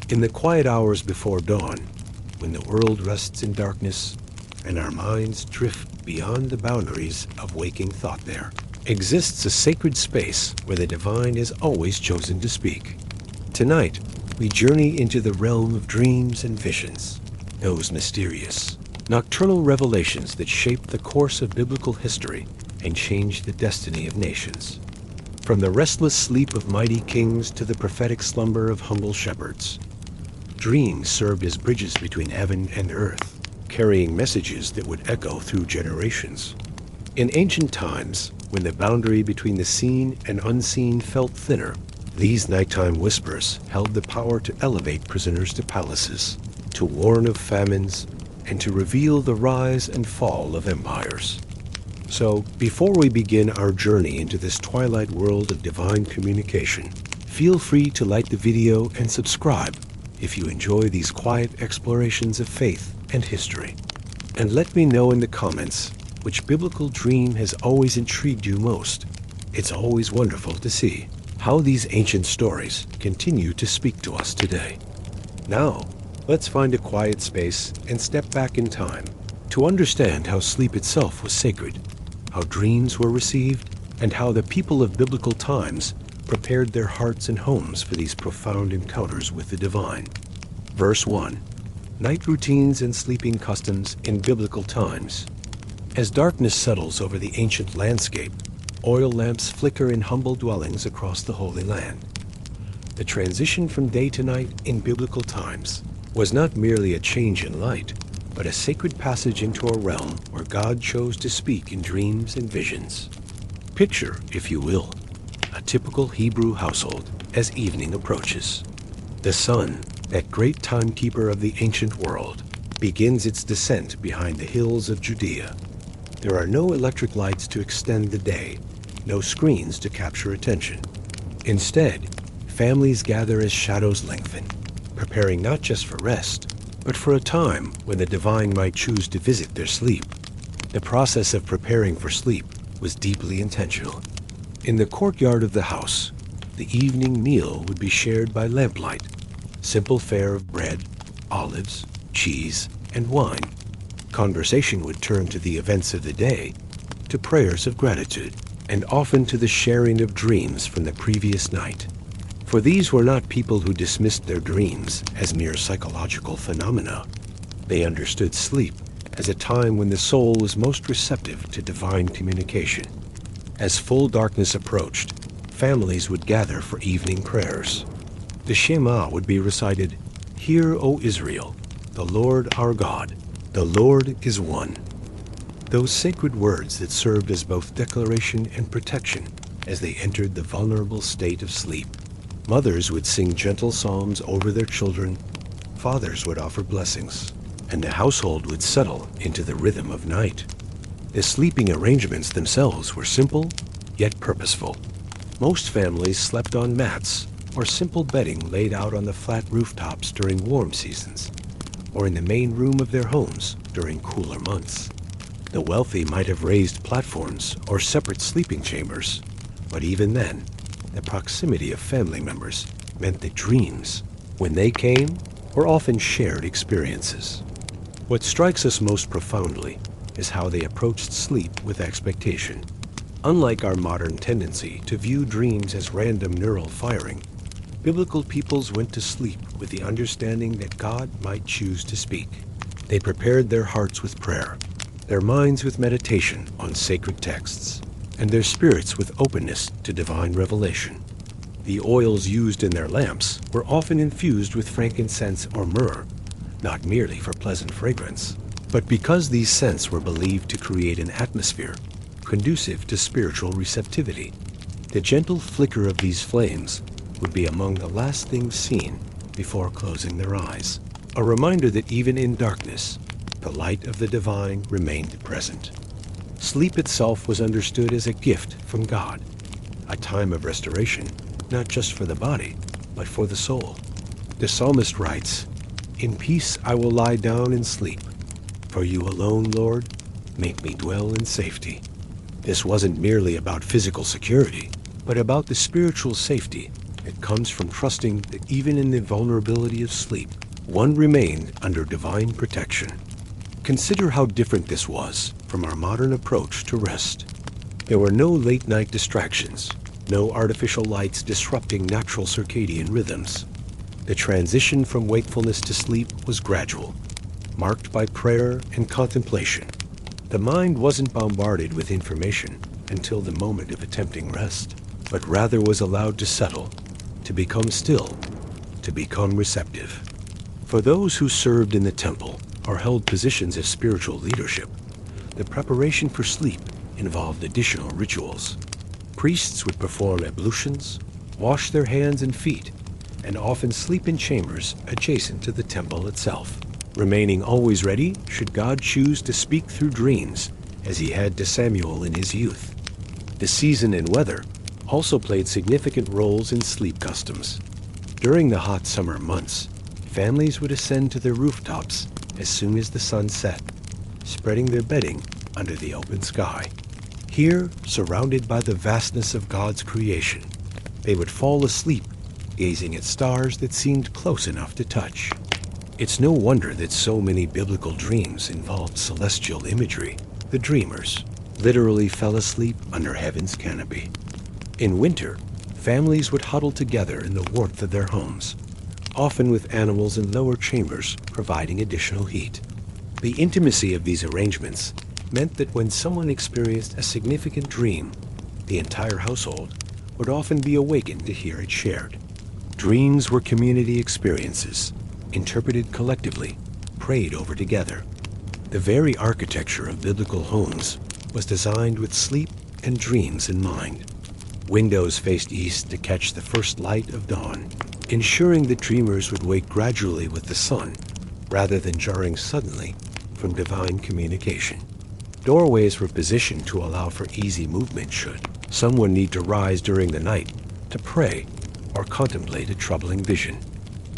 In the quiet hours before dawn, when the world rests in darkness and our minds drift beyond the boundaries of waking thought, there exists a sacred space where the divine is always chosen to speak. Tonight, we journey into the realm of dreams and visions, those mysterious, nocturnal revelations that shape the course of biblical history and change the destiny of nations. From the restless sleep of mighty kings to the prophetic slumber of humble shepherds, dreams served as bridges between heaven and earth, carrying messages that would echo through generations. In ancient times, when the boundary between the seen and unseen felt thinner, these nighttime whispers held the power to elevate prisoners to palaces, to warn of famines, and to reveal the rise and fall of empires. So, before we begin our journey into this twilight world of divine communication, feel free to like the video and subscribe if you enjoy these quiet explorations of faith and history. And let me know in the comments which biblical dream has always intrigued you most. It's always wonderful to see how these ancient stories continue to speak to us today. Now, let's find a quiet space and step back in time to understand how sleep itself was sacred, how dreams were received, and how the people of biblical times prepared their hearts and homes for these profound encounters with the divine. Verse 1. Night routines and sleeping customs in biblical times. As darkness settles over the ancient landscape, oil lamps flicker in humble dwellings across the Holy Land. The transition from day to night in biblical times was not merely a change in light, but a sacred passage into a realm where God chose to speak in dreams and visions. Picture, if you will, a typical Hebrew household as evening approaches. The sun, that great timekeeper of the ancient world, begins its descent behind the hills of Judea. There are no electric lights to extend the day, no screens to capture attention. Instead, families gather as shadows lengthen, preparing not just for rest, but for a time when the divine might choose to visit their sleep. The process of preparing for sleep was deeply intentional. In the courtyard of the house, the evening meal would be shared by lamplight, simple fare of bread, olives, cheese, and wine. Conversation would turn to the events of the day, to prayers of gratitude, and often to the sharing of dreams from the previous night. For these were not people who dismissed their dreams as mere psychological phenomena. They understood sleep as a time when the soul was most receptive to divine communication. As full darkness approached, families would gather for evening prayers. The Shema would be recited, "Hear, O Israel, the Lord our God, the Lord is one." Those sacred words that served as both declaration and protection as they entered the vulnerable state of sleep. Mothers would sing gentle psalms over their children, fathers would offer blessings, and the household would settle into the rhythm of night. The sleeping arrangements themselves were simple, yet purposeful. Most families slept on mats or simple bedding laid out on the flat rooftops during warm seasons, or in the main room of their homes during cooler months. The wealthy might have raised platforms or separate sleeping chambers, but even then, the proximity of family members meant that dreams, when they came, were often shared experiences. What strikes us most profoundly is how they approached sleep with expectation. Unlike our modern tendency to view dreams as random neural firing, biblical peoples went to sleep with the understanding that God might choose to speak. They prepared their hearts with prayer, their minds with meditation on sacred texts, and their spirits with openness to divine revelation. The oils used in their lamps were often infused with frankincense or myrrh, not merely for pleasant fragrance, but because these scents were believed to create an atmosphere conducive to spiritual receptivity. The gentle flicker of these flames would be among the last things seen before closing their eyes, a reminder that even in darkness, the light of the divine remained present. Sleep itself was understood as a gift from God, a time of restoration, not just for the body, but for the soul. The psalmist writes, "In peace I will lie down and sleep. For you alone, Lord, make me dwell in safety." This wasn't merely about physical security, but about the spiritual safety It comes from trusting that even in the vulnerability of sleep, one remained under divine protection. Consider how different this was from our modern approach to rest. There were no late-night distractions, no artificial lights disrupting natural circadian rhythms. The transition from wakefulness to sleep was gradual, marked by prayer and contemplation. The mind wasn't bombarded with information until the moment of attempting rest, but rather was allowed to settle, to become still, to become receptive. For those who served in the temple or held positions of spiritual leadership, the preparation for sleep involved additional rituals. Priests would perform ablutions, wash their hands and feet, and often sleep in chambers adjacent to the temple itself, remaining always ready should God choose to speak through dreams, as he had to Samuel in his youth. The season and weather also played significant roles in sleep customs. During the hot summer months, families would ascend to their rooftops as soon as the sun set, spreading their bedding under the open sky. Here, surrounded by the vastness of God's creation, they would fall asleep, gazing at stars that seemed close enough to touch. It's no wonder that so many biblical dreams involved celestial imagery. The dreamers literally fell asleep under heaven's canopy. In winter, families would huddle together in the warmth of their homes, often with animals in lower chambers providing additional heat. The intimacy of these arrangements meant that when someone experienced a significant dream, the entire household would often be awakened to hear it shared. Dreams were community experiences, interpreted collectively, prayed over together. The very architecture of biblical homes was designed with sleep and dreams in mind. Windows faced east to catch the first light of dawn, ensuring that dreamers would wake gradually with the sun, rather than jarring suddenly from divine communication. Doorways were positioned to allow for easy movement should someone need to rise during the night to pray or contemplate a troubling vision.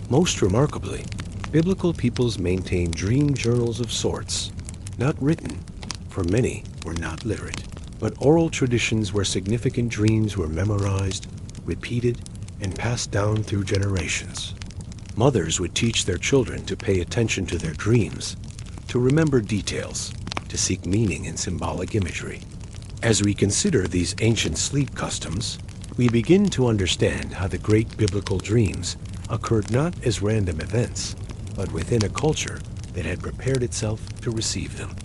Most remarkably, biblical peoples maintained dream journals of sorts, not written, for many were not literate, but oral traditions where significant dreams were memorized, repeated, and passed down through generations. Mothers would teach their children to pay attention to their dreams, to remember details, to seek meaning in symbolic imagery. As we consider these ancient sleep customs, we begin to understand how the great biblical dreams occurred not as random events, but within a culture that had prepared itself to receive them.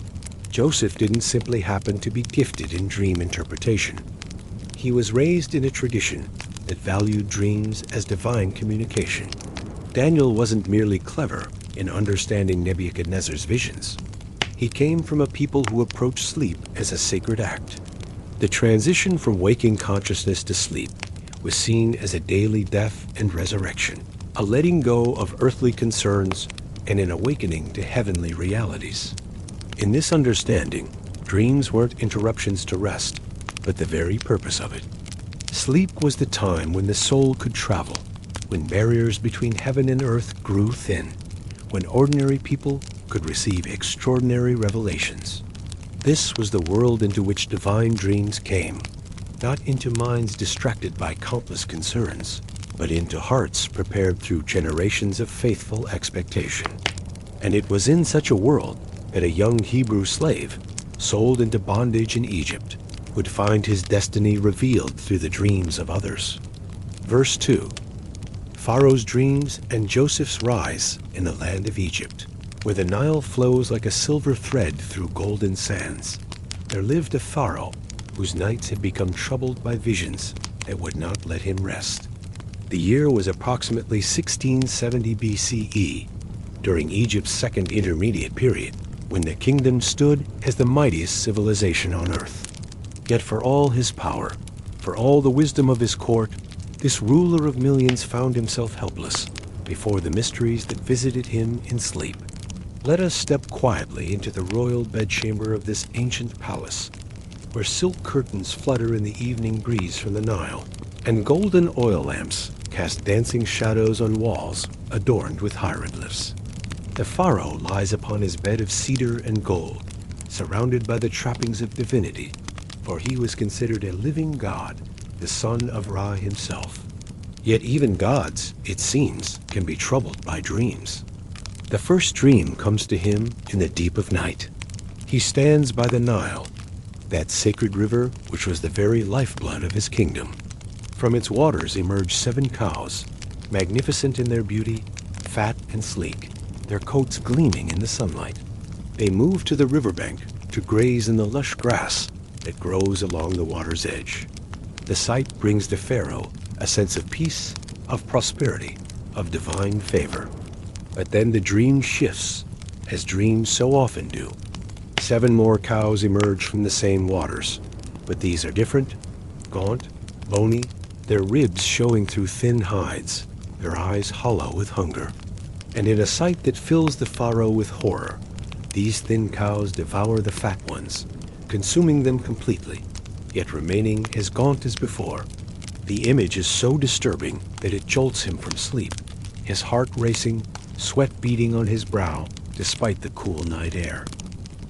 Joseph didn't simply happen to be gifted in dream interpretation. He was raised in a tradition that valued dreams as divine communication. Daniel wasn't merely clever in understanding Nebuchadnezzar's visions. He came from a people who approached sleep as a sacred act. The transition from waking consciousness to sleep was seen as a daily death and resurrection, a letting go of earthly concerns and an awakening to heavenly realities. In this understanding, dreams weren't interruptions to rest, but the very purpose of it. Sleep was the time when the soul could travel, when barriers between heaven and earth grew thin, when ordinary people could receive extraordinary revelations. This was the world into which divine dreams came, not into minds distracted by countless concerns, but into hearts prepared through generations of faithful expectation. And it was in such a world that a young Hebrew slave, sold into bondage in Egypt, would find his destiny revealed through the dreams of others. Verse 2, Pharaoh's dreams and Joseph's rise in the land of Egypt. Where the Nile flows like a silver thread through golden sands, there lived a Pharaoh whose nights had become troubled by visions that would not let him rest. The year was approximately 1670 BCE, during Egypt's second intermediate period, when the kingdom stood as the mightiest civilization on earth. Yet for all his power, for all the wisdom of his court, this ruler of millions found himself helpless before the mysteries that visited him in sleep. Let us step quietly into the royal bedchamber of this ancient palace, where silk curtains flutter in the evening breeze from the Nile, and golden oil lamps cast dancing shadows on walls adorned with hieroglyphs. The pharaoh lies upon his bed of cedar and gold, surrounded by the trappings of divinity, for he was considered a living god, the son of Ra himself. Yet even gods, it seems, can be troubled by dreams. The first dream comes to him in the deep of night. He stands by the Nile, that sacred river which was the very lifeblood of his kingdom. From its waters emerge 7 cows, magnificent in their beauty, fat and sleek, their coats gleaming in the sunlight. They move to the riverbank to graze in the lush grass that grows along the water's edge. The sight brings to Pharaoh a sense of peace, of prosperity, of divine favor. But then the dream shifts, as dreams so often do. 7 more cows emerge from the same waters, but these are different, gaunt, bony, their ribs showing through thin hides, their eyes hollow with hunger. And in a sight that fills the Pharaoh with horror, these thin cows devour the fat ones, consuming them completely, yet remaining as gaunt as before. The image is so disturbing that it jolts him from sleep, his heart racing, sweat beading on his brow despite the cool night air.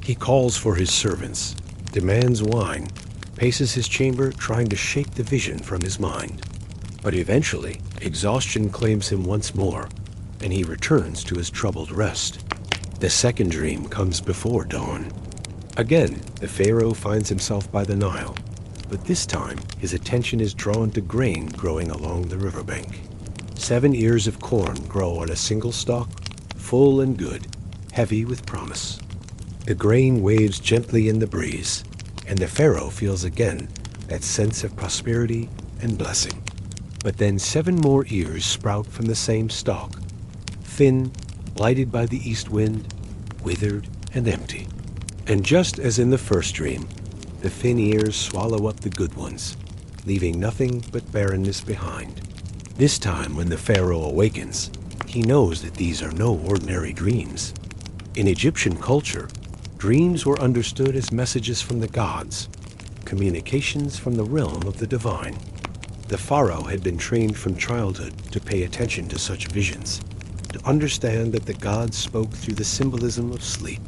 He calls for his servants, demands wine, paces his chamber trying to shake the vision from his mind. But eventually, exhaustion claims him once more, and he returns to his troubled rest. The second dream comes before dawn. Again, the Pharaoh finds himself by the Nile, but this time his attention is drawn to grain growing along the riverbank. 7 ears of corn grow on a single stalk, full and good, heavy with promise. The grain waves gently in the breeze, and the Pharaoh feels again that sense of prosperity and blessing. But then 7 more ears sprout from the same stalk, thin, blighted by the east wind, withered and empty. And just as in the first dream, the thin ears swallow up the good ones, leaving nothing but barrenness behind. This time, when the Pharaoh awakens, he knows that these are no ordinary dreams. In Egyptian culture, dreams were understood as messages from the gods, communications from the realm of the divine. The Pharaoh had been trained from childhood to pay attention to such visions, to understand that the gods spoke through the symbolism of sleep.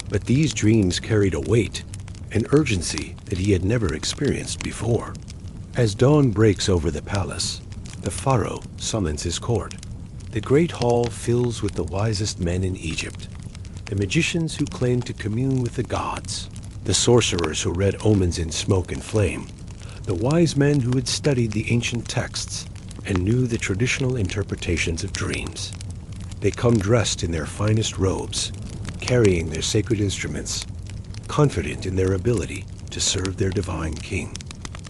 But these dreams carried a weight, an urgency that he had never experienced before. As dawn breaks over the palace, the Pharaoh summons his court. The great hall fills with the wisest men in Egypt, the magicians who claim to commune with the gods, the sorcerers who read omens in smoke and flame, the wise men who had studied the ancient texts and knew the traditional interpretations of dreams. They come dressed in their finest robes, carrying their sacred instruments, confident in their ability to serve their divine king.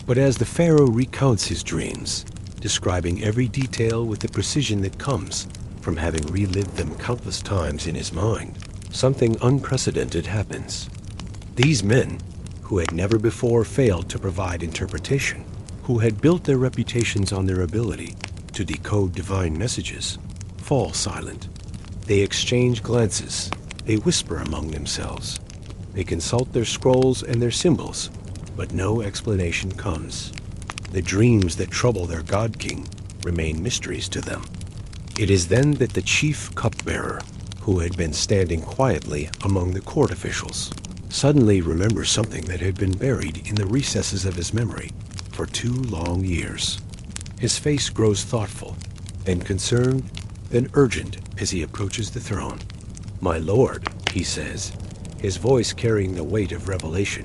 But as the Pharaoh recounts his dreams, describing every detail with the precision that comes from having relived them countless times in his mind, something unprecedented happens. These men, who had never before failed to provide interpretation, who had built their reputations on their ability to decode divine messages, fall silent. They exchange glances. They whisper among themselves. They consult their scrolls and their symbols, but no explanation comes. The dreams that trouble their god king remain mysteries to them. It is then that the chief cupbearer, who had been standing quietly among the court officials, suddenly remembers something that had been buried in the recesses of his memory for 2 long years. His face grows thoughtful, then concerned, then urgent as he approaches the throne. "My lord," he says, his voice carrying the weight of revelation,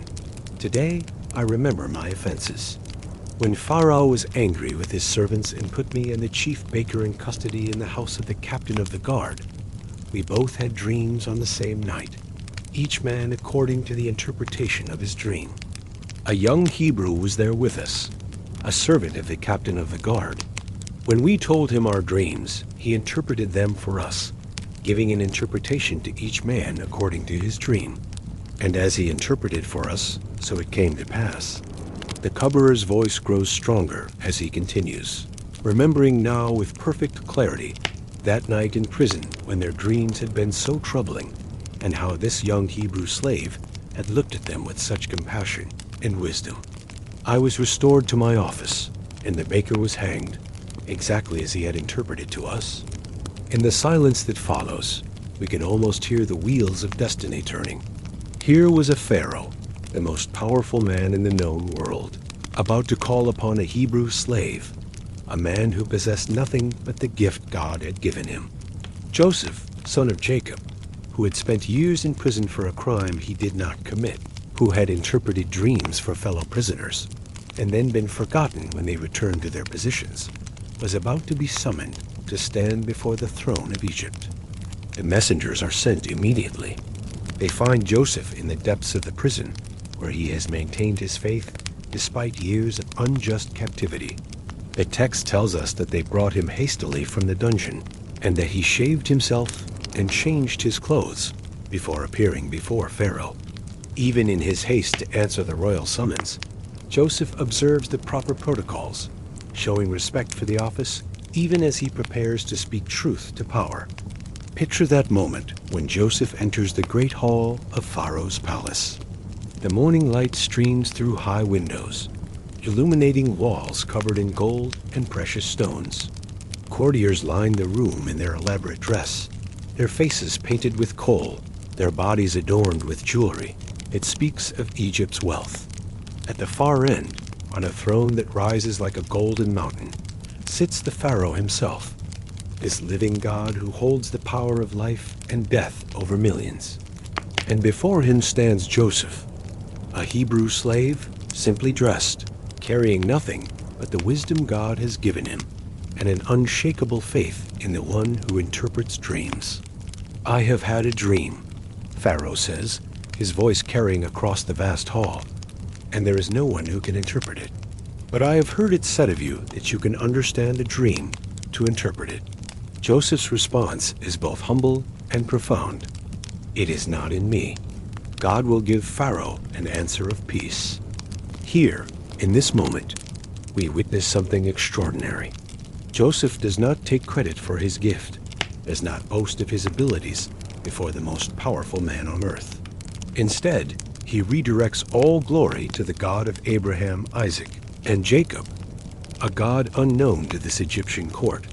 "today I remember my offenses. When Pharaoh was angry with his servants and put me and the chief baker in custody in the house of the captain of the guard, we both had dreams on the same night, each man according to the interpretation of his dream. A young Hebrew was there with us, a servant of the captain of the guard. When we told him our dreams, he interpreted them for us, giving an interpretation to each man according to his dream. And as he interpreted for us, so it came to pass." The cupbearer's voice grows stronger as he continues, remembering now with perfect clarity that night in prison when their dreams had been so troubling, and how this young Hebrew slave had looked at them with such compassion and wisdom. "I was restored to my office, and the baker was hanged, exactly as he had interpreted to us." In the silence that follows, we can almost hear the wheels of destiny turning. Here was a Pharaoh, the most powerful man in the known world, about to call upon a Hebrew slave, a man who possessed nothing but the gift God had given him. Joseph, son of Jacob, who had spent years in prison for a crime he did not commit, who had interpreted dreams for fellow prisoners, and then been forgotten when they returned to their positions, was about to be summoned to stand before the throne of Egypt. The messengers are sent immediately. They find Joseph in the depths of the prison, where he has maintained his faith despite years of unjust captivity. The text tells us that they brought him hastily from the dungeon, and that he shaved himself and changed his clothes before appearing before Pharaoh. Even in his haste to answer the royal summons, Joseph observes the proper protocols, showing respect for the office even as he prepares to speak truth to power. Picture that moment when Joseph enters the great hall of Pharaoh's palace. The morning light streams through high windows, illuminating walls covered in gold and precious stones. Courtiers line the room in their elaborate dress, their faces painted with kohl, their bodies adorned with jewelry. It speaks of Egypt's wealth. At the far end, on a throne that rises like a golden mountain, sits the Pharaoh himself, this living God who holds the power of life and death over millions. And before him stands Joseph, a Hebrew slave, simply dressed, carrying nothing but the wisdom God has given him, and an unshakable faith in the one who interprets dreams. "I have had a dream," Pharaoh says, his voice carrying across the vast hall, "and there is no one who can interpret it. But I have heard it said of you that you can understand a dream to interpret it." Joseph's response is both humble and profound. "It is not in me. God will give Pharaoh an answer of peace." Here, in this moment, we witness something extraordinary. Joseph does not take credit for his gift, does not boast of his abilities before the most powerful man on earth. Instead, he redirects all glory to the God of Abraham, Isaac, and Jacob, a God unknown to this Egyptian court,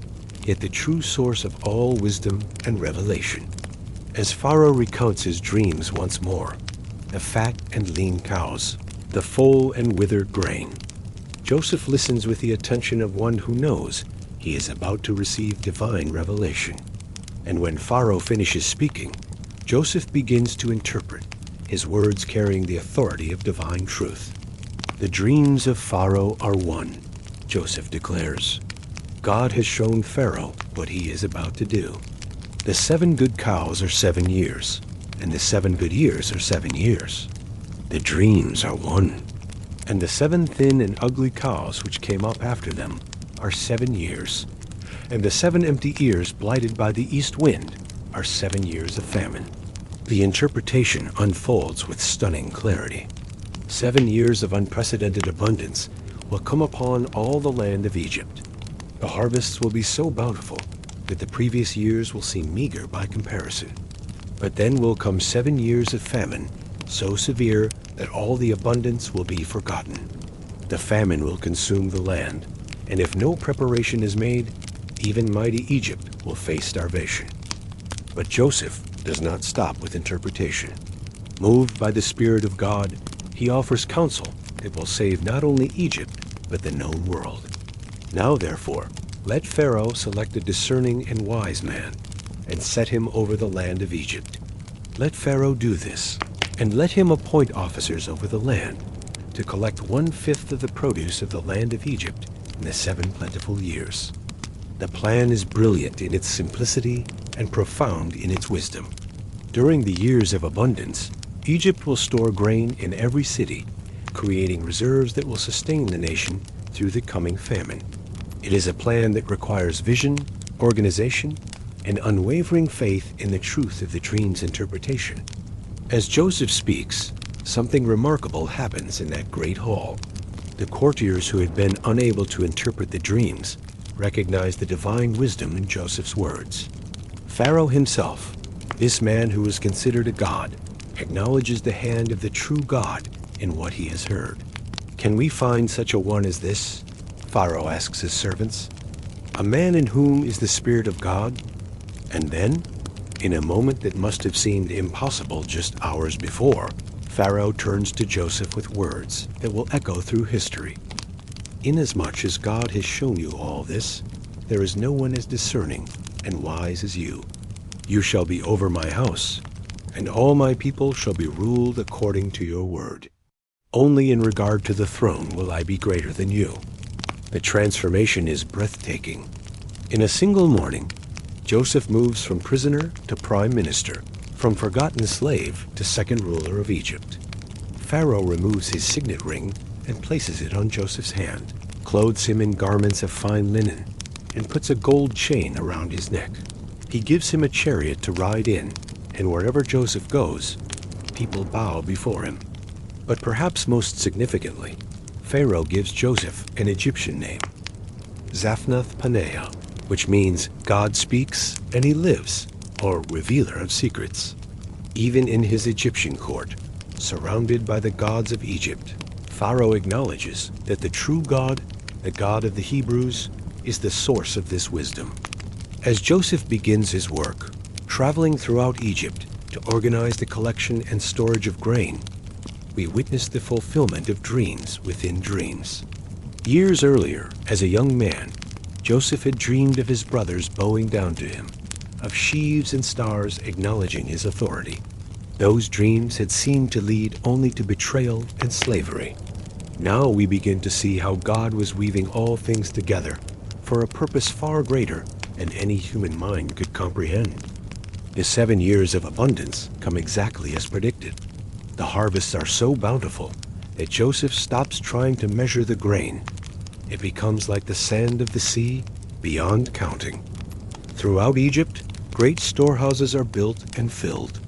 yet the true source of all wisdom and revelation. As Pharaoh recounts his dreams once more, the fat and lean cows, the full and withered grain, Joseph listens with the attention of one who knows he is about to receive divine revelation. And when Pharaoh finishes speaking, Joseph begins to interpret, his words carrying the authority of divine truth. "The dreams of Pharaoh are one," Joseph declares. "God has shown Pharaoh what he is about to do. The 7 good cows are 7 years, and the 7 good years are 7 years. The dreams are one, and the 7 thin and ugly cows which came up after them are 7 years, and the 7 empty ears blighted by the east wind are 7 years of famine." The interpretation unfolds with stunning clarity. 7 years of unprecedented abundance will come upon all the land of Egypt. The harvests will be so bountiful that the previous years will seem meager by comparison. But then will come 7 years of famine, so severe that all the abundance will be forgotten. The famine will consume the land, and if no preparation is made, even mighty Egypt will face starvation. But Joseph does not stop with interpretation. Moved by the Spirit of God, he offers counsel that will save not only Egypt, but the known world. "Now, therefore, let Pharaoh select a discerning and wise man, and set him over the land of Egypt. Let Pharaoh do this, and let him appoint officers over the land, to collect 1/5 of the produce of the land of Egypt in the 7 plentiful years." The plan is brilliant in its simplicity and profound in its wisdom. During the years of abundance, Egypt will store grain in every city, creating reserves that will sustain the nation through the coming famine. It is a plan that requires vision, organization, and unwavering faith in the truth of the dream's interpretation. As Joseph speaks, something remarkable happens in that great hall. The courtiers who had been unable to interpret the dreams recognize the divine wisdom in Joseph's words. Pharaoh himself, this man who was considered a god, acknowledges the hand of the true God in what he has heard. "Can we find such a one as this?" Pharaoh asks his servants. "A man in whom is the Spirit of God?" And then, in a moment that must have seemed impossible just hours before, Pharaoh turns to Joseph with words that will echo through history. Inasmuch as God has shown you all this, there is no one as discerning and wise as you. You shall be over my house, and all my people shall be ruled according to your word. Only in regard to the throne will I be greater than you. The transformation is breathtaking. In a single morning, Joseph moves from prisoner to prime minister, from forgotten slave to second ruler of Egypt. Pharaoh removes his signet ring and places it on Joseph's hand, clothes him in garments of fine linen, and puts a gold chain around his neck. He gives him a chariot to ride in, and wherever Joseph goes, people bow before him. But perhaps most significantly, Pharaoh gives Joseph an Egyptian name, Zaphnath-Paneah, which means God speaks and he lives, or revealer of secrets. Even in his Egyptian court, surrounded by the gods of Egypt, Pharaoh acknowledges that the true God, the God of the Hebrews, is the source of this wisdom. As Joseph begins his work, traveling throughout Egypt to organize the collection and storage of grain, we witness the fulfillment of dreams within dreams. Years earlier, as a young man, Joseph had dreamed of his brothers bowing down to him, of sheaves and stars acknowledging his authority. Those dreams had seemed to lead only to betrayal and slavery. Now we begin to see how God was weaving all things together for a purpose far greater than any human mind could comprehend. The 7 years of abundance come exactly as predicted. The harvests are so bountiful that Joseph stops trying to measure the grain. It becomes like the sand of the sea, beyond counting. Throughout Egypt, great storehouses are built and filled.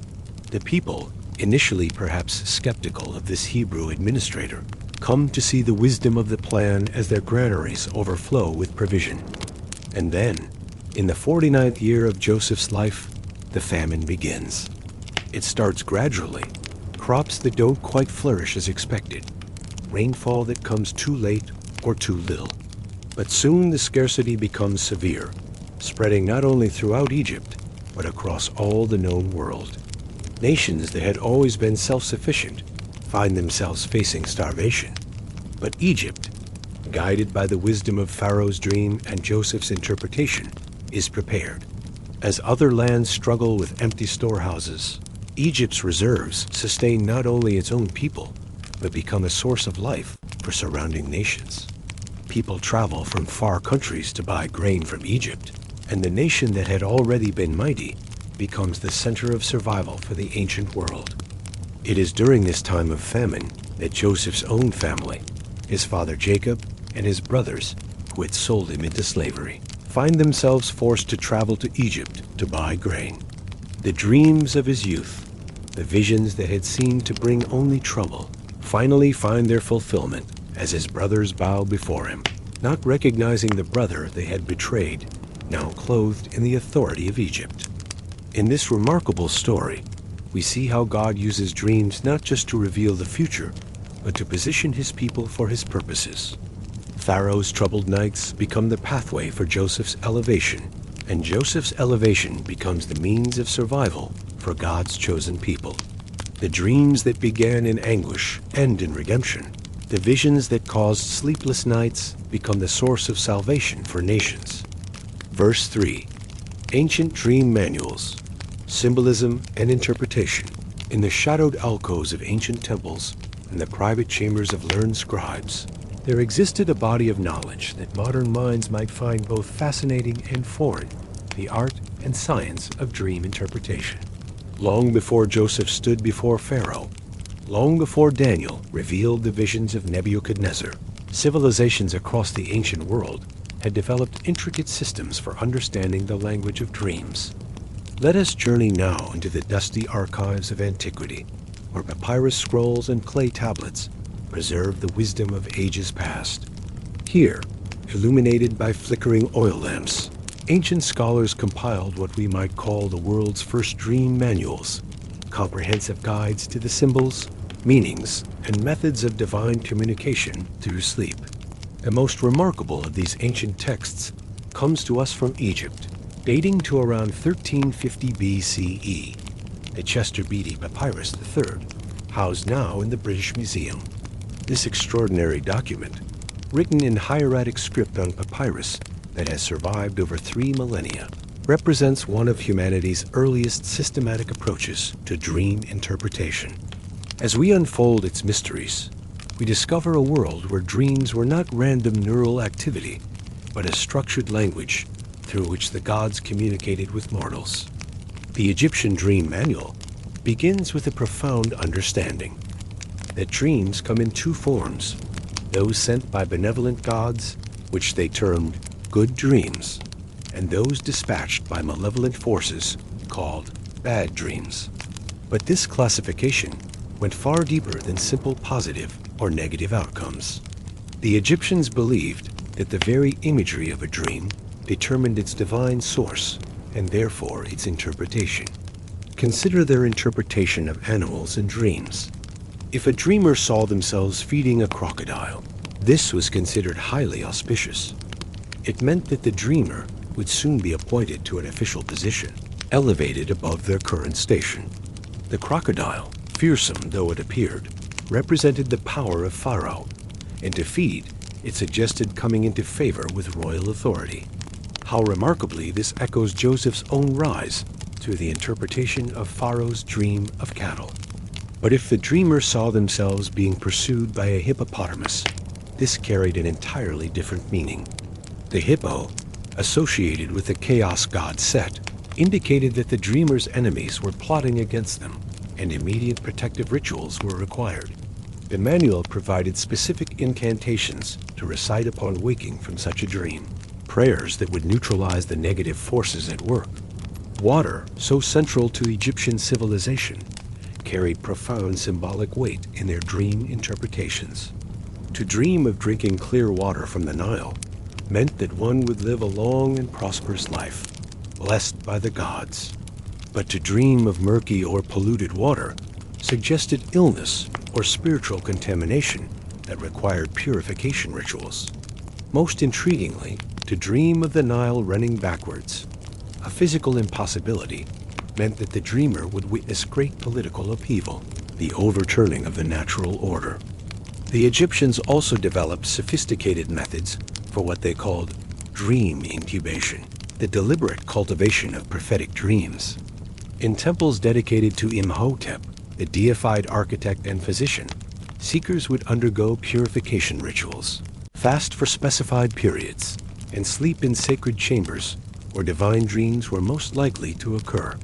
The people, initially perhaps skeptical of this Hebrew administrator, come to see the wisdom of the plan as their granaries overflow with provision. And then, in the 49th year of Joseph's life, the famine begins. It starts gradually. Crops that don't quite flourish as expected. Rainfall that comes too late or too little. But soon the scarcity becomes severe, spreading not only throughout Egypt, but across all the known world. Nations that had always been self-sufficient find themselves facing starvation. But Egypt, guided by the wisdom of Pharaoh's dream and Joseph's interpretation, is prepared. As other lands struggle with empty storehouses, Egypt's reserves sustain not only its own people, but become a source of life for surrounding nations. People travel from far countries to buy grain from Egypt, and the nation that had already been mighty becomes the center of survival for the ancient world. It is during this time of famine that Joseph's own family, his father Jacob and his brothers, who had sold him into slavery, find themselves forced to travel to Egypt to buy grain. The dreams of his youth, the visions that had seemed to bring only trouble, finally find their fulfillment as his brothers bow before him, not recognizing the brother they had betrayed, now clothed in the authority of Egypt. In this remarkable story, we see how God uses dreams not just to reveal the future, but to position his people for his purposes. Pharaoh's troubled nights become the pathway for Joseph's elevation, and Joseph's elevation becomes the means of survival for God's chosen people. The dreams that began in anguish end in redemption. The visions that caused sleepless nights become the source of salvation for nations. Verse 3. Ancient dream manuals, symbolism and interpretation. In the shadowed alcoves of ancient temples and the private chambers of learned scribes, there existed a body of knowledge that modern minds might find both fascinating and foreign, the art and science of dream interpretation. Long before Joseph stood before Pharaoh, long before Daniel revealed the visions of Nebuchadnezzar, civilizations across the ancient world had developed intricate systems for understanding the language of dreams. Let us journey now into the dusty archives of antiquity, where papyrus scrolls and clay tablets preserve the wisdom of ages past. Here, illuminated by flickering oil lamps, ancient scholars compiled what we might call the world's first dream manuals, comprehensive guides to the symbols, meanings, and methods of divine communication through sleep. The most remarkable of these ancient texts comes to us from Egypt, dating to around 1350 BCE, the Chester Beatty Papyrus III, housed now in the British Museum. This extraordinary document, written in hieratic script on papyrus that has survived over 3 millennia, represents one of humanity's earliest systematic approaches to dream interpretation. As we unfold its mysteries, we discover a world where dreams were not random neural activity, but a structured language through which the gods communicated with mortals. The Egyptian Dream Manual begins with a profound understanding that dreams come in 2 forms: those sent by benevolent gods, which they termed good dreams, and those dispatched by malevolent forces called bad dreams. But this classification went far deeper than simple positive or negative outcomes. The Egyptians believed that the very imagery of a dream determined its divine source and therefore its interpretation. Consider their interpretation of animals and dreams. If a dreamer saw themselves feeding a crocodile, this was considered highly auspicious. It meant that the dreamer would soon be appointed to an official position, elevated above their current station. The crocodile, fearsome though it appeared, represented the power of Pharaoh, and to feed, it suggested coming into favor with royal authority. How remarkably this echoes Joseph's own rise through the interpretation of Pharaoh's dream of cattle. But if the dreamer saw themselves being pursued by a hippopotamus, this carried an entirely different meaning. The hippo, associated with the chaos god Set, indicated that the dreamer's enemies were plotting against them, and immediate protective rituals were required. The manual provided specific incantations to recite upon waking from such a dream, prayers that would neutralize the negative forces at work. Water, so central to Egyptian civilization, carried profound symbolic weight in their dream interpretations. To dream of drinking clear water from the Nile meant that one would live a long and prosperous life, blessed by the gods. But to dream of murky or polluted water suggested illness or spiritual contamination that required purification rituals. Most intriguingly, to dream of the Nile running backwards, a physical impossibility, meant that the dreamer would witness great political upheaval, the overturning of the natural order. The Egyptians also developed sophisticated methods for what they called dream incubation, the deliberate cultivation of prophetic dreams. In temples dedicated to Imhotep, the deified architect and physician, seekers would undergo purification rituals, fast for specified periods, and sleep in sacred chambers where divine dreams were most likely to occur.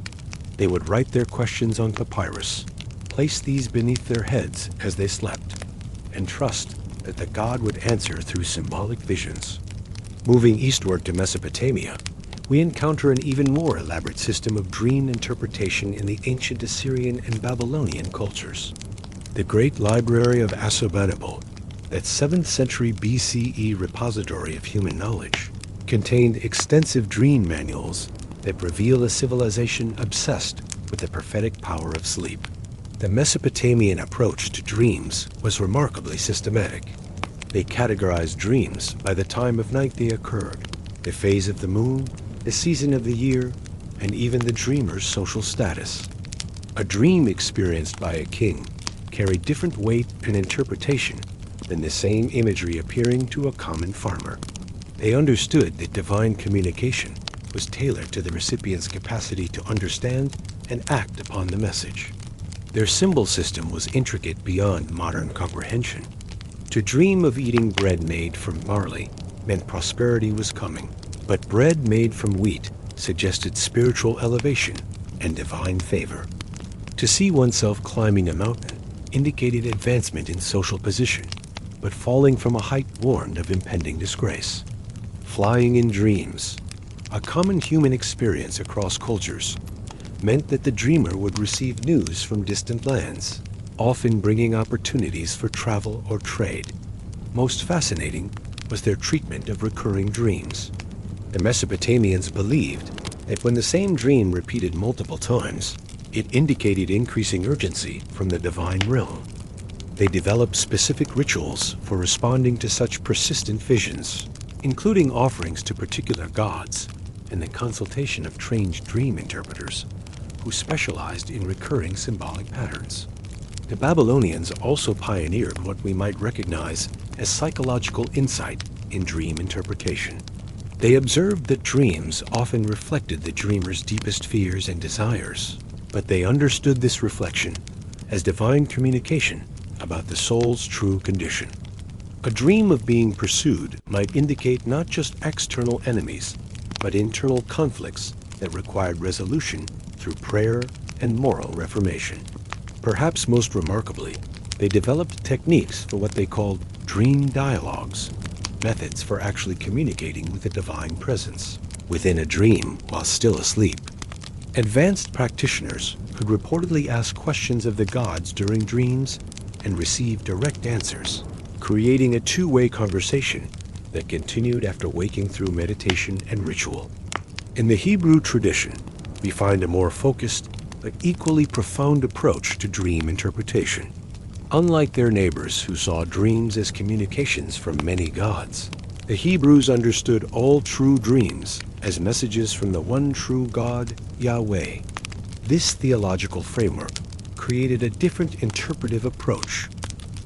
They would write their questions on papyrus, place these beneath their heads as they slept, and trust that the god would answer through symbolic visions. Moving eastward to Mesopotamia, we encounter an even more elaborate system of dream interpretation in the ancient Assyrian and Babylonian cultures. The great library of Assurbanipal, that 7th century BCE repository of human knowledge, contained extensive dream manuals that reveal a civilization obsessed with the prophetic power of sleep. The Mesopotamian approach to dreams was remarkably systematic. They categorized dreams by the time of night they occurred, the phase of the moon, the season of the year, and even the dreamer's social status. A dream experienced by a king carried different weight and interpretation than the same imagery appearing to a common farmer. They understood that divine communication was tailored to the recipient's capacity to understand and act upon the message. Their symbol system was intricate beyond modern comprehension. To dream of eating bread made from barley meant prosperity was coming, but bread made from wheat suggested spiritual elevation and divine favor. To see oneself climbing a mountain indicated advancement in social position, but falling from a height warned of impending disgrace. Flying in dreams, a common human experience across cultures, meant that the dreamer would receive news from distant lands, often bringing opportunities for travel or trade. Most fascinating was their treatment of recurring dreams. The Mesopotamians believed that when the same dream repeated multiple times, it indicated increasing urgency from the divine realm. They developed specific rituals for responding to such persistent visions, including offerings to particular gods and the consultation of trained dream interpreters who specialized in recurring symbolic patterns. The Babylonians also pioneered what we might recognize as psychological insight in dream interpretation. They observed that dreams often reflected the dreamer's deepest fears and desires, but they understood this reflection as divine communication about the soul's true condition. A dream of being pursued might indicate not just external enemies, but internal conflicts that required resolution through prayer and moral reformation. Perhaps most remarkably, they developed techniques for what they called dream dialogues, methods for actually communicating with the divine presence within a dream while still asleep. Advanced practitioners could reportedly ask questions of the gods during dreams and receive direct answers, creating a two-way conversation that continued after waking through meditation and ritual. In the Hebrew tradition, we find a more focused but equally profound approach to dream interpretation. Unlike their neighbors who saw dreams as communications from many gods, the Hebrews understood all true dreams as messages from the one true God, Yahweh. This theological framework created a different interpretive approach,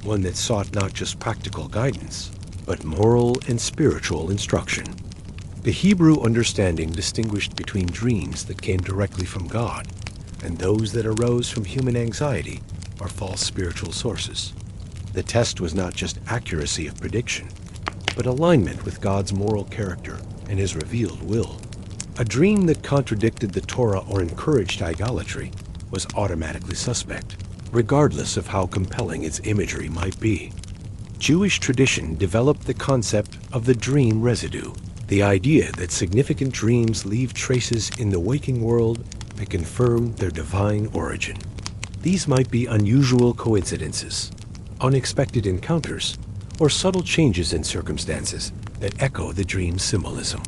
one that sought not just practical guidance, but moral and spiritual instruction. The Hebrew understanding distinguished between dreams that came directly from God and those that arose from human anxiety or false spiritual sources. The test was not just accuracy of prediction, but alignment with God's moral character and his revealed will. A dream that contradicted the Torah or encouraged idolatry was automatically suspect, regardless of how compelling its imagery might be. Jewish tradition developed the concept of the dream residue, the idea that significant dreams leave traces in the waking world that confirm their divine origin. These might be unusual coincidences, unexpected encounters, or subtle changes in circumstances that echo the dream's symbolism.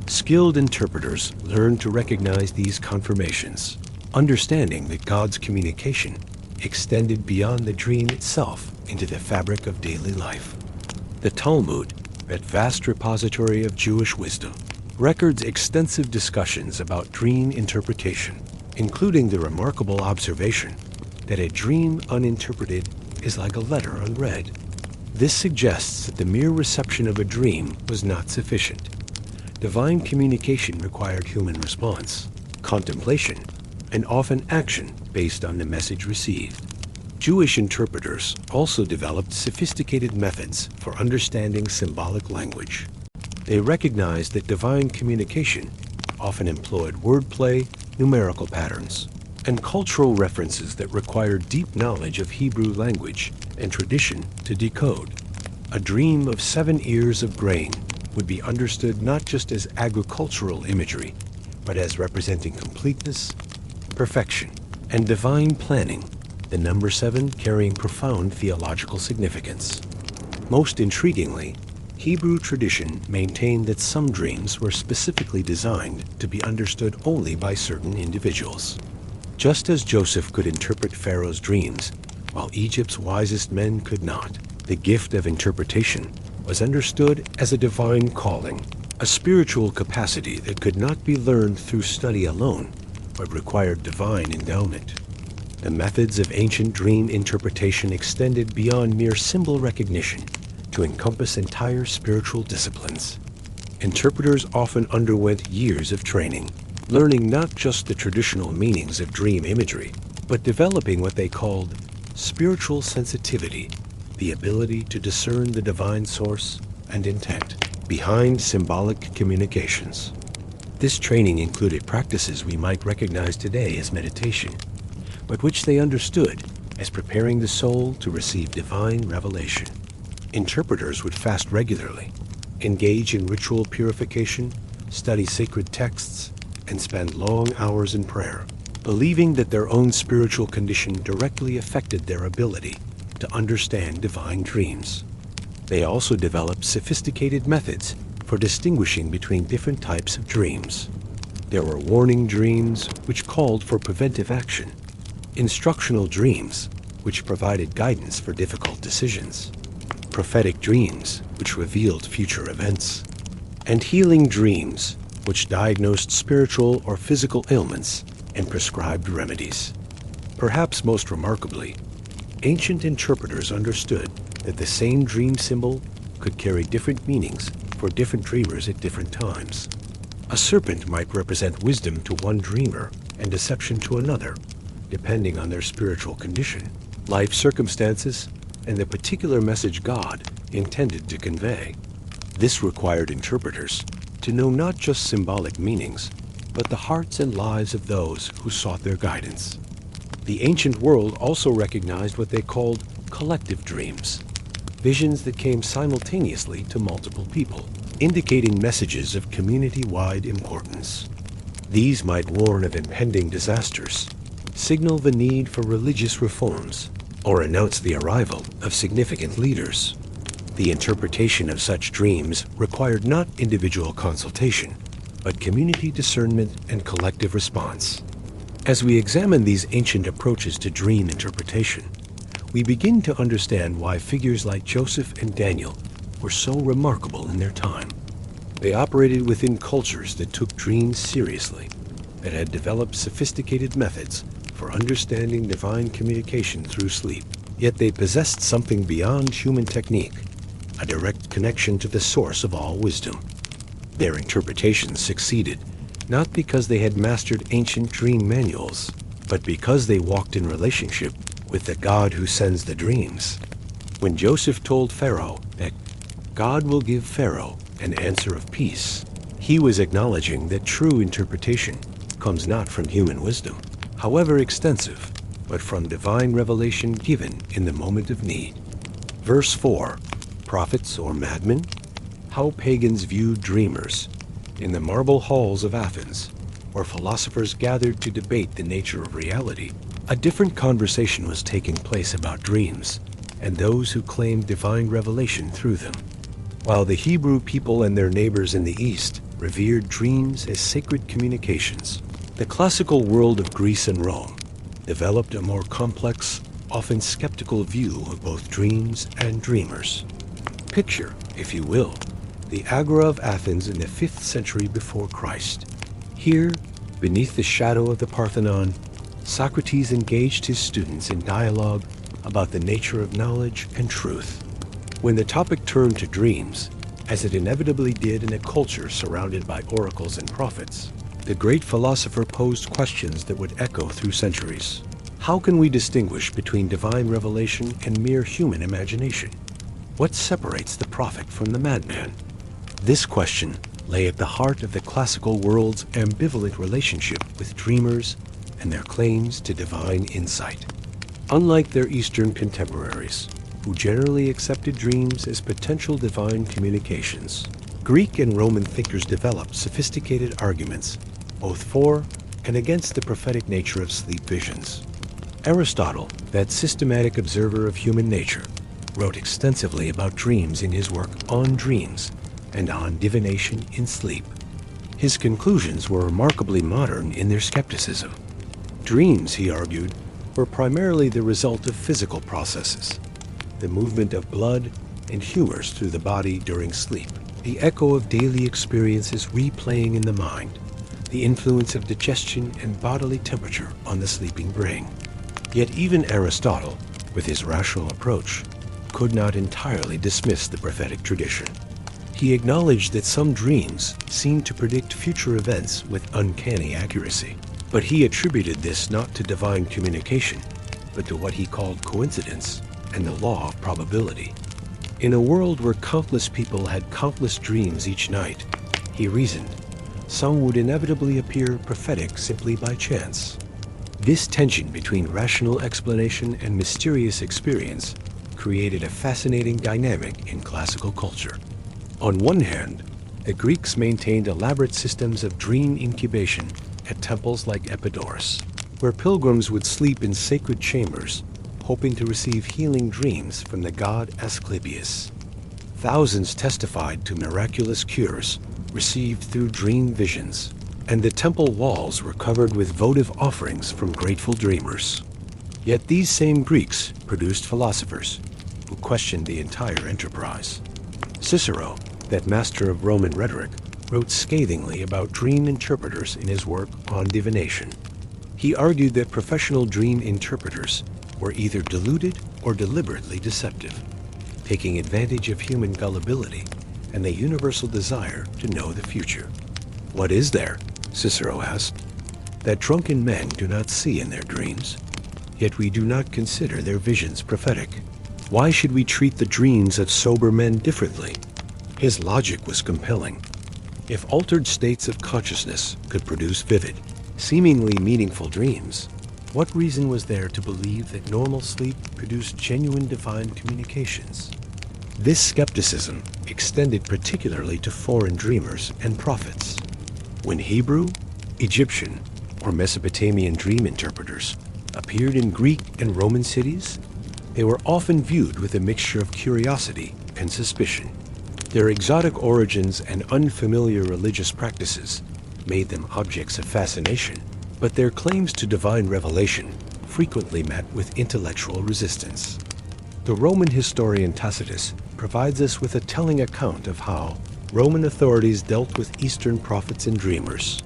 Skilled interpreters learn to recognize these confirmations, understanding that God's communication extended beyond the dream itself into the fabric of daily life. The Talmud, that vast repository of Jewish wisdom, records extensive discussions about dream interpretation, including the remarkable observation that a dream uninterpreted is like a letter unread. This suggests that the mere reception of a dream was not sufficient. Divine communication required human response, contemplation, and often action based on the message received. Jewish interpreters also developed sophisticated methods for understanding symbolic language. They recognized that divine communication often employed wordplay, numerical patterns, and cultural references that required deep knowledge of Hebrew language and tradition to decode. A dream of 7 ears of grain would be understood not just as agricultural imagery, but as representing completeness, perfection, and divine planning, the number 7 carrying profound theological significance. Most intriguingly, Hebrew tradition maintained that some dreams were specifically designed to be understood only by certain individuals. Just as Joseph could interpret Pharaoh's dreams, while Egypt's wisest men could not, the gift of interpretation was understood as a divine calling, a spiritual capacity that could not be learned through study alone, but required divine endowment. The methods of ancient dream interpretation extended beyond mere symbol recognition to encompass entire spiritual disciplines. Interpreters often underwent years of training, learning not just the traditional meanings of dream imagery, but developing what they called spiritual sensitivity, the ability to discern the divine source and intent behind symbolic communications. This training included practices we might recognize today as meditation, but which they understood as preparing the soul to receive divine revelation. Interpreters would fast regularly, engage in ritual purification, study sacred texts, and spend long hours in prayer, believing that their own spiritual condition directly affected their ability to understand divine dreams. They also developed sophisticated methods for distinguishing between different types of dreams. There were warning dreams, which called for preventive action, instructional dreams, which provided guidance for difficult decisions, prophetic dreams, which revealed future events, and healing dreams, which diagnosed spiritual or physical ailments and prescribed remedies. Perhaps most remarkably, ancient interpreters understood that the same dream symbol could carry different meanings for different dreamers at different times. A serpent might represent wisdom to one dreamer and deception to another, depending on their spiritual condition, life circumstances, and the particular message God intended to convey. This required interpreters to know not just symbolic meanings, but the hearts and lives of those who sought their guidance. The ancient world also recognized what they called collective dreams, visions that came simultaneously to multiple people, indicating messages of community-wide importance. These might warn of impending disasters, signal the need for religious reforms, or announce the arrival of significant leaders. The interpretation of such dreams required not individual consultation, but community discernment and collective response. As we examine these ancient approaches to dream interpretation, we begin to understand why figures like Joseph and Daniel were so remarkable in their time. They operated within cultures that took dreams seriously, that had developed sophisticated methods for understanding divine communication through sleep. Yet they possessed something beyond human technique, a direct connection to the source of all wisdom. Their interpretations succeeded not because they had mastered ancient dream manuals, but because they walked in relationship with the God who sends the dreams. When Joseph told Pharaoh that God will give Pharaoh an answer of peace, he was acknowledging that true interpretation comes not from human wisdom, however extensive, but from divine revelation given in the moment of need. Verse 4, prophets or madmen? How pagans viewed dreamers. In the marble halls of Athens, where philosophers gathered to debate the nature of reality, a different conversation was taking place about dreams and those who claimed divine revelation through them. While the Hebrew people and their neighbors in the East revered dreams as sacred communications, the classical world of Greece and Rome developed a more complex, often skeptical view of both dreams and dreamers. Picture, if you will, the Agora of Athens in the 5th century before Christ. Here, beneath the shadow of the Parthenon, Socrates engaged his students in dialogue about the nature of knowledge and truth. When the topic turned to dreams, as it inevitably did in a culture surrounded by oracles and prophets, the great philosopher posed questions that would echo through centuries. How can we distinguish between divine revelation and mere human imagination? What separates the prophet from the madman? This question lay at the heart of the classical world's ambivalent relationship with dreamers and their claims to divine insight. Unlike their Eastern contemporaries, who generally accepted dreams as potential divine communications, Greek and Roman thinkers developed sophisticated arguments both for and against the prophetic nature of sleep visions. Aristotle, that systematic observer of human nature, wrote extensively about dreams in his work On Dreams and on divination in sleep. His conclusions were remarkably modern in their skepticism. Dreams, he argued, were primarily the result of physical processes, the movement of blood and humors through the body during sleep, the echo of daily experiences replaying in the mind, the influence of digestion and bodily temperature on the sleeping brain. Yet even Aristotle, with his rational approach, could not entirely dismiss the prophetic tradition. He acknowledged that some dreams seemed to predict future events with uncanny accuracy, but he attributed this not to divine communication, but to what he called coincidence and the law of probability. In a world where countless people had countless dreams each night, he reasoned, some would inevitably appear prophetic simply by chance. This tension between rational explanation and mysterious experience created a fascinating dynamic in classical culture. On one hand, the Greeks maintained elaborate systems of dream incubation at temples like Epidaurus, where pilgrims would sleep in sacred chambers, hoping to receive healing dreams from the god Asclepius. Thousands testified to miraculous cures received through dream visions, and the temple walls were covered with votive offerings from grateful dreamers. Yet these same Greeks produced philosophers who questioned the entire enterprise. Cicero, that master of Roman rhetoric, wrote scathingly about dream interpreters in his work On Divination. He argued that professional dream interpreters were either deluded or deliberately deceptive. taking advantage of human gullibility and the universal desire to know the future. What is there, Cicero asked, that drunken men do not see in their dreams? Yet we do not consider their visions prophetic. Why should we treat the dreams of sober men differently? His logic was compelling. If altered states of consciousness could produce vivid, seemingly meaningful dreams, what reason was there to believe that normal sleep produced genuine divine communications? This skepticism extended particularly to foreign dreamers and prophets. When Hebrew, Egyptian, or Mesopotamian dream interpreters appeared in Greek and Roman cities, they were often viewed with a mixture of curiosity and suspicion. Their exotic origins and unfamiliar religious practices made them objects of fascination, but their claims to divine revelation frequently met with intellectual resistance. The Roman historian Tacitus provides us with a telling account of how Roman authorities dealt with Eastern prophets and dreamers.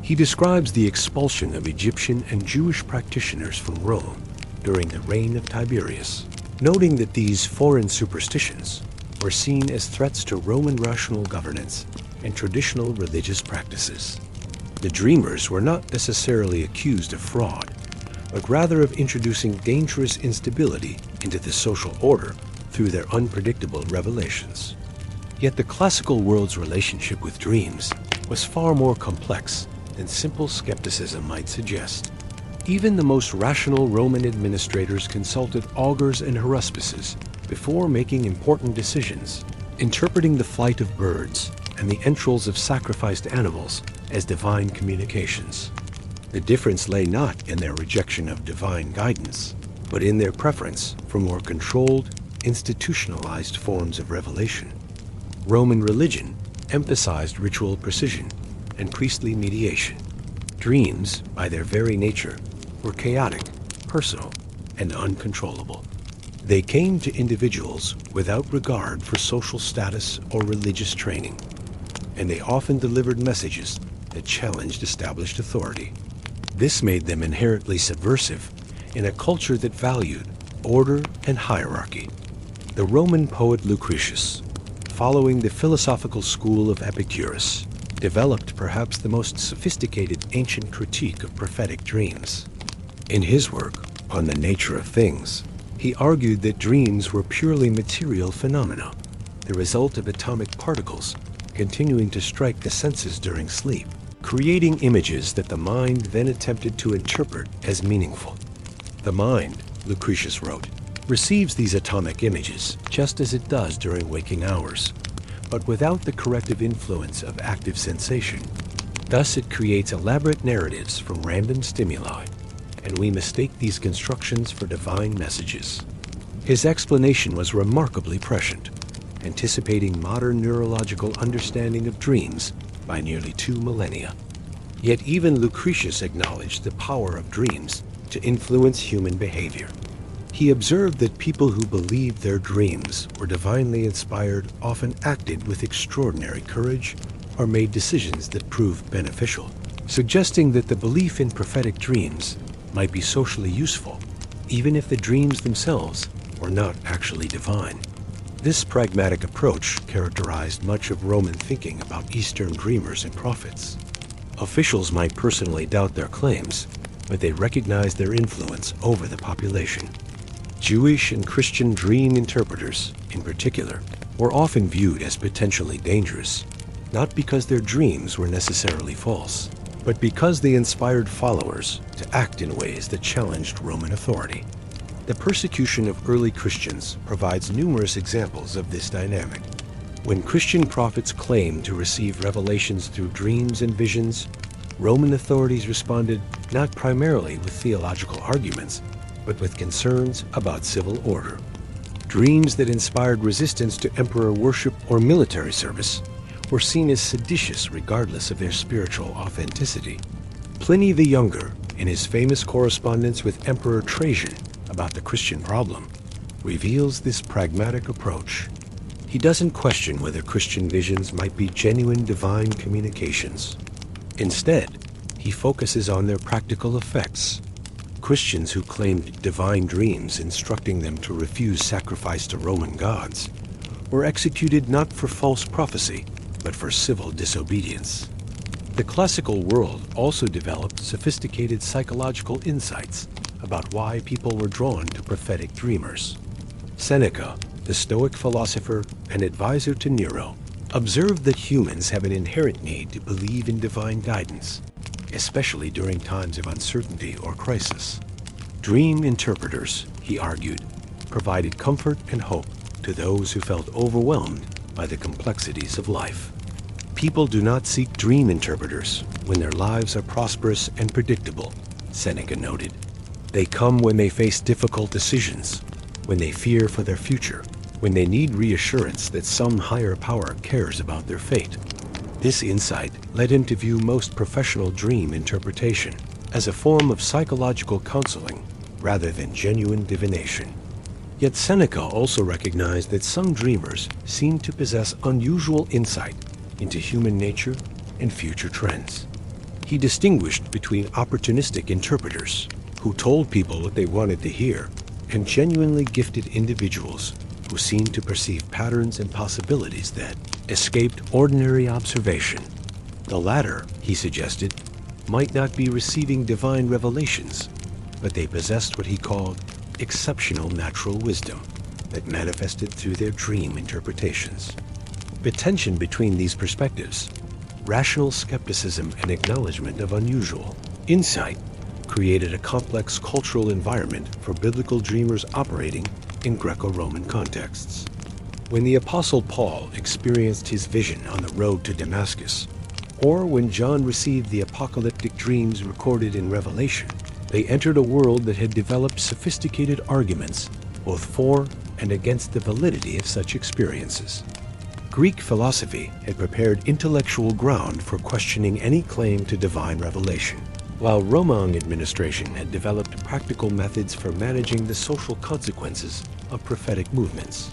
He describes the expulsion of Egyptian and Jewish practitioners from Rome during the reign of Tiberius, noting that these foreign superstitions were seen as threats to Roman rational governance and traditional religious practices. The dreamers were not necessarily accused of fraud, but rather of introducing dangerous instability into the social order through their unpredictable revelations. Yet the classical world's relationship with dreams was far more complex than simple skepticism might suggest. Even the most rational Roman administrators consulted augurs and haruspices before making important decisions, interpreting the flight of birds and the entrails of sacrificed animals as divine communications. The difference lay not in their rejection of divine guidance, but in their preference for more controlled, institutionalized forms of revelation. Roman religion emphasized ritual precision and priestly mediation. Dreams, by their very nature, were chaotic, personal, and uncontrollable. They came to individuals without regard for social status or religious training, and they often delivered messages that challenged established authority. This made them inherently subversive in a culture that valued order and hierarchy. The Roman poet Lucretius, following the philosophical school of Epicurus, developed perhaps the most sophisticated ancient critique of prophetic dreams. In his work, On the Nature of Things, he argued that dreams were purely material phenomena, the result of atomic particles continuing to strike the senses during sleep, creating images that the mind then attempted to interpret as meaningful. The mind, Lucretius wrote, receives these atomic images just as it does during waking hours, but without the corrective influence of active sensation. Thus it creates elaborate narratives from random stimuli, and we mistake these constructions for divine messages. His explanation was remarkably prescient, anticipating modern neurological understanding of dreams by nearly 2 millennia. Yet even Lucretius acknowledged the power of dreams to influence human behavior. He observed that people who believed their dreams were divinely inspired often acted with extraordinary courage or made decisions that proved beneficial, suggesting that the belief in prophetic dreams might be socially useful, even if the dreams themselves were not actually divine. This pragmatic approach characterized much of Roman thinking about Eastern dreamers and prophets. Officials might personally doubt their claims, but they recognized their influence over the population. Jewish and Christian dream interpreters, in particular, were often viewed as potentially dangerous, not because their dreams were necessarily false, but because they inspired followers to act in ways that challenged Roman authority. The persecution of early Christians provides numerous examples of this dynamic. When Christian prophets claimed to receive revelations through dreams and visions, Roman authorities responded not primarily with theological arguments, but with concerns about civil order. Dreams that inspired resistance to emperor worship or military service were seen as seditious regardless of their spiritual authenticity. Pliny the Younger, in his famous correspondence with Emperor Trajan about the Christian problem, reveals this pragmatic approach. He doesn't question whether Christian visions might be genuine divine communications. Instead, he focuses on their practical effects. Christians who claimed divine dreams instructing them to refuse sacrifice to Roman gods were executed not for false prophecy, but for civil disobedience. The classical world also developed sophisticated psychological insights about why people were drawn to prophetic dreamers. Seneca, the Stoic philosopher and advisor to Nero, observed that humans have an inherent need to believe in divine guidance, especially during times of uncertainty or crisis. Dream interpreters, he argued, provided comfort and hope to those who felt overwhelmed by the complexities of life. People do not seek dream interpreters when their lives are prosperous and predictable, Seneca noted. They come when they face difficult decisions, when they fear for their future, when they need reassurance that some higher power cares about their fate. This insight led him to view most professional dream interpretation as a form of psychological counseling rather than genuine divination. Yet Seneca also recognized that some dreamers seemed to possess unusual insight into human nature and future trends. He distinguished between opportunistic interpreters, who told people what they wanted to hear, and genuinely gifted individuals who seemed to perceive patterns and possibilities that escaped ordinary observation. The latter, he suggested, might not be receiving divine revelations, but they possessed what he called exceptional natural wisdom that manifested through their dream interpretations. The tension between these perspectives, rational skepticism and acknowledgement of unusual insight, created a complex cultural environment for biblical dreamers operating in Greco-Roman contexts. When the Apostle Paul experienced his vision on the road to Damascus, or when John received the apocalyptic dreams recorded in Revelation, they entered a world that had developed sophisticated arguments both for and against the validity of such experiences. Greek philosophy had prepared intellectual ground for questioning any claim to divine revelation, while Roman administration had developed practical methods for managing the social consequences of prophetic movements.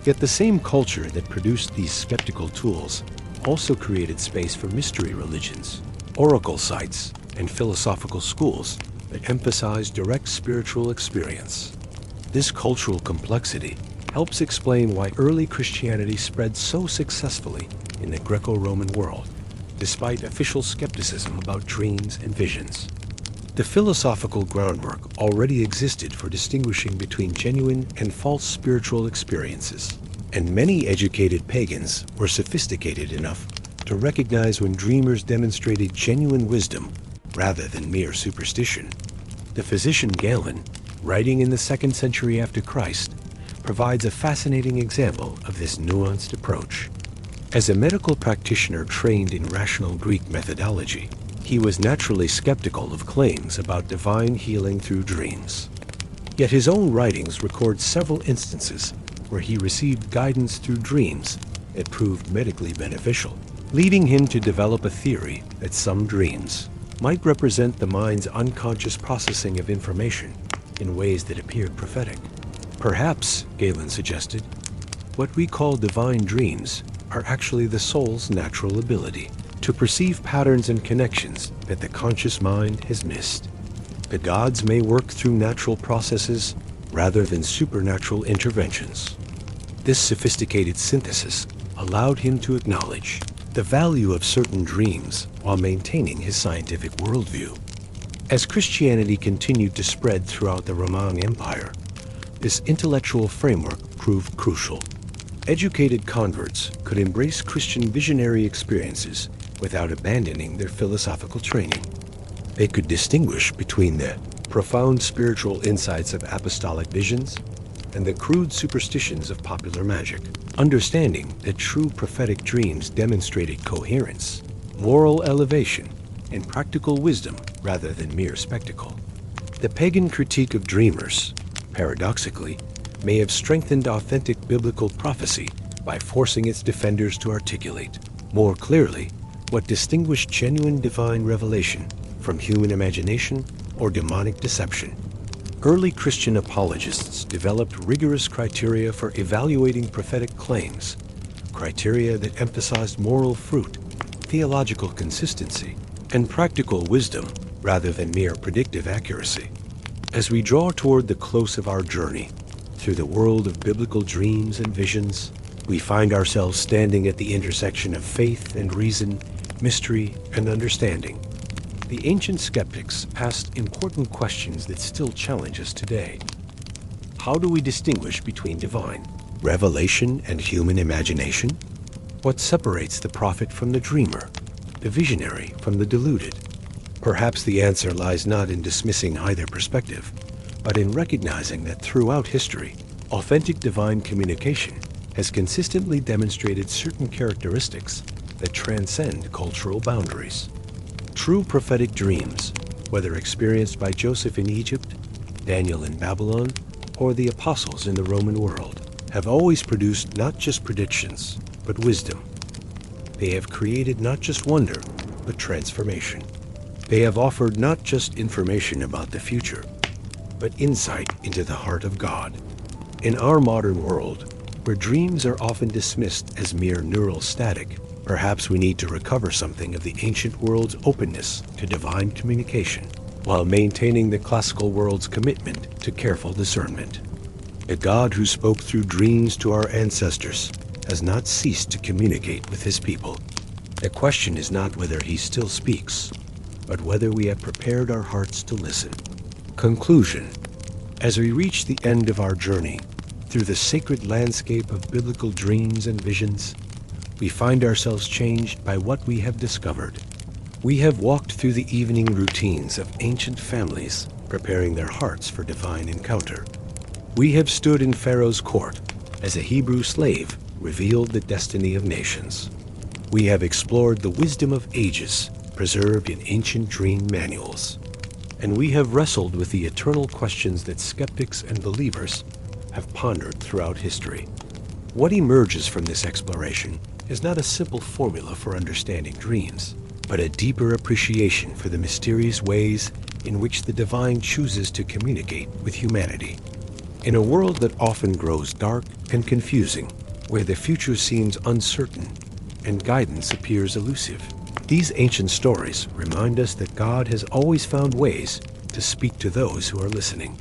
Yet the same culture that produced these skeptical tools also created space for mystery religions, oracle sites, and philosophical schools that emphasized direct spiritual experience. This cultural complexity helps explain why early Christianity spread so successfully in the Greco-Roman world, despite official skepticism about dreams and visions. The philosophical groundwork already existed for distinguishing between genuine and false spiritual experiences, and many educated pagans were sophisticated enough to recognize when dreamers demonstrated genuine wisdom rather than mere superstition. The physician Galen, writing in the 2nd century after Christ, provides a fascinating example of this nuanced approach. As a medical practitioner trained in rational Greek methodology, he was naturally skeptical of claims about divine healing through dreams. Yet his own writings record several instances where he received guidance through dreams that proved medically beneficial, leading him to develop a theory that some dreams might represent the mind's unconscious processing of information in ways that appeared prophetic. Perhaps, Galen suggested, what we call divine dreams are actually the soul's natural ability to perceive patterns and connections that the conscious mind has missed. The gods may work through natural processes rather than supernatural interventions. This sophisticated synthesis allowed him to acknowledge the value of certain dreams while maintaining his scientific worldview. As Christianity continued to spread throughout the Roman Empire, this intellectual framework proved crucial. Educated converts could embrace Christian visionary experiences without abandoning their philosophical training. They could distinguish between the profound spiritual insights of apostolic visions and the crude superstitions of popular magic, understanding that true prophetic dreams demonstrated coherence, moral elevation, and practical wisdom rather than mere spectacle. The pagan critique of dreamers, paradoxically, may have strengthened authentic biblical prophecy by forcing its defenders to articulate more clearly what distinguished genuine divine revelation from human imagination or demonic deception. Early Christian apologists developed rigorous criteria for evaluating prophetic claims, criteria that emphasized moral fruit, theological consistency, and practical wisdom rather than mere predictive accuracy. As we draw toward the close of our journey through the world of biblical dreams and visions, we find ourselves standing at the intersection of faith and reason, mystery and understanding. The ancient skeptics asked important questions that still challenge us today. How do we distinguish between divine revelation and human imagination? What separates the prophet from the dreamer, the visionary from the deluded? Perhaps the answer lies not in dismissing either perspective, but in recognizing that throughout history, authentic divine communication has consistently demonstrated certain characteristics that transcend cultural boundaries. True prophetic dreams, whether experienced by Joseph in Egypt, Daniel in Babylon, or the apostles in the Roman world, have always produced not just predictions, but wisdom. They have created not just wonder, but transformation. They have offered not just information about the future, but insight into the heart of God. In our modern world, where dreams are often dismissed as mere neural static, perhaps we need to recover something of the ancient world's openness to divine communication, while maintaining the classical world's commitment to careful discernment. The God who spoke through dreams to our ancestors has not ceased to communicate with his people. The question is not whether he still speaks, but whether we have prepared our hearts to listen. Conclusion. As we reach the end of our journey through the sacred landscape of biblical dreams and visions, we find ourselves changed by what we have discovered. We have walked through the evening routines of ancient families, preparing their hearts for divine encounter. We have stood in Pharaoh's court as a Hebrew slave revealed the destiny of nations. We have explored the wisdom of ages preserved in ancient dream manuals. And we have wrestled with the eternal questions that skeptics and believers have pondered throughout history. What emerges from this exploration is not a simple formula for understanding dreams, but a deeper appreciation for the mysterious ways in which the divine chooses to communicate with humanity. In a world that often grows dark and confusing, where the future seems uncertain and guidance appears elusive, these ancient stories remind us that God has always found ways to speak to those who are listening.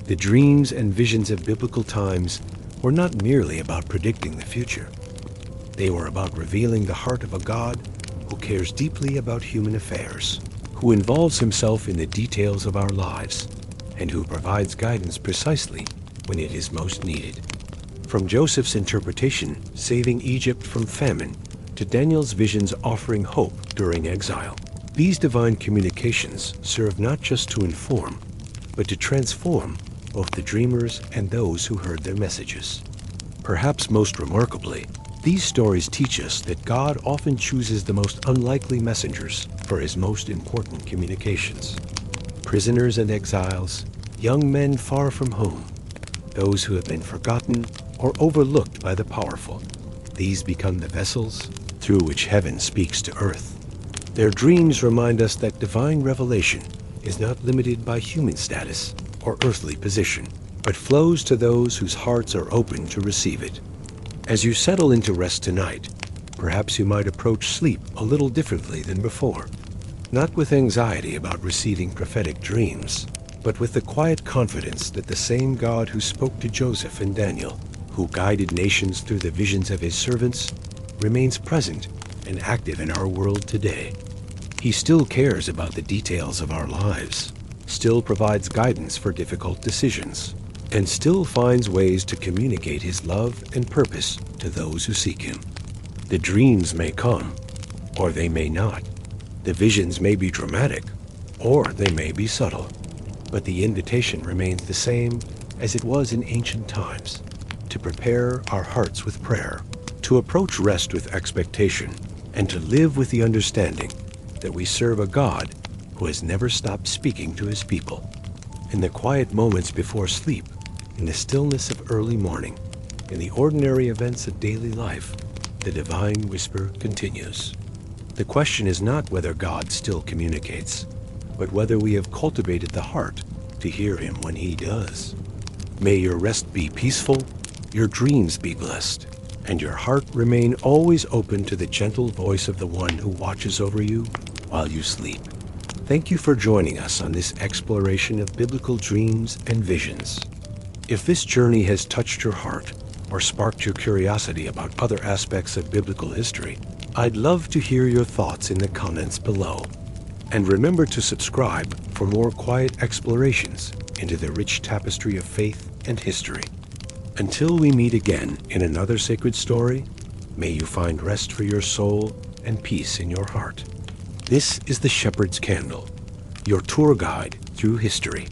The dreams and visions of biblical times were not merely about predicting the future. They were about revealing the heart of a God who cares deeply about human affairs, who involves himself in the details of our lives, and who provides guidance precisely when it is most needed. From Joseph's interpretation, saving Egypt from famine, to Daniel's visions offering hope during exile, these divine communications serve not just to inform, but to transform both the dreamers and those who heard their messages. Perhaps most remarkably, these stories teach us that God often chooses the most unlikely messengers for his most important communications. Prisoners and exiles, young men far from home, those who have been forgotten or overlooked by the powerful. These become the vessels through which heaven speaks to earth. Their dreams remind us that divine revelation is not limited by human status or earthly position, but flows to those whose hearts are open to receive it. As you settle into rest tonight, perhaps you might approach sleep a little differently than before, not with anxiety about receiving prophetic dreams, but with the quiet confidence that the same God who spoke to Joseph and Daniel, who guided nations through the visions of his servants, remains present and active in our world today. He still cares about the details of our lives, still provides guidance for difficult decisions, and still finds ways to communicate his love and purpose to those who seek him. The dreams may come, or they may not. The visions may be dramatic, or they may be subtle. But the invitation remains the same as it was in ancient times, to prepare our hearts with prayer, to approach rest with expectation, and to live with the understanding that we serve a God who has never stopped speaking to his people. In the quiet moments before sleep, in the stillness of early morning, in the ordinary events of daily life, the divine whisper continues. The question is not whether God still communicates, but whether we have cultivated the heart to hear him when he does. May your rest be peaceful, your dreams be blessed, and your heart remain always open to the gentle voice of the one who watches over you while you sleep. Thank you for joining us on this exploration of biblical dreams and visions. If this journey has touched your heart or sparked your curiosity about other aspects of biblical history, I'd love to hear your thoughts in the comments below. And remember to subscribe for more quiet explorations into the rich tapestry of faith and history. Until we meet again in another sacred story, may you find rest for your soul and peace in your heart. This is the Shepherd's Candle, your tour guide through history.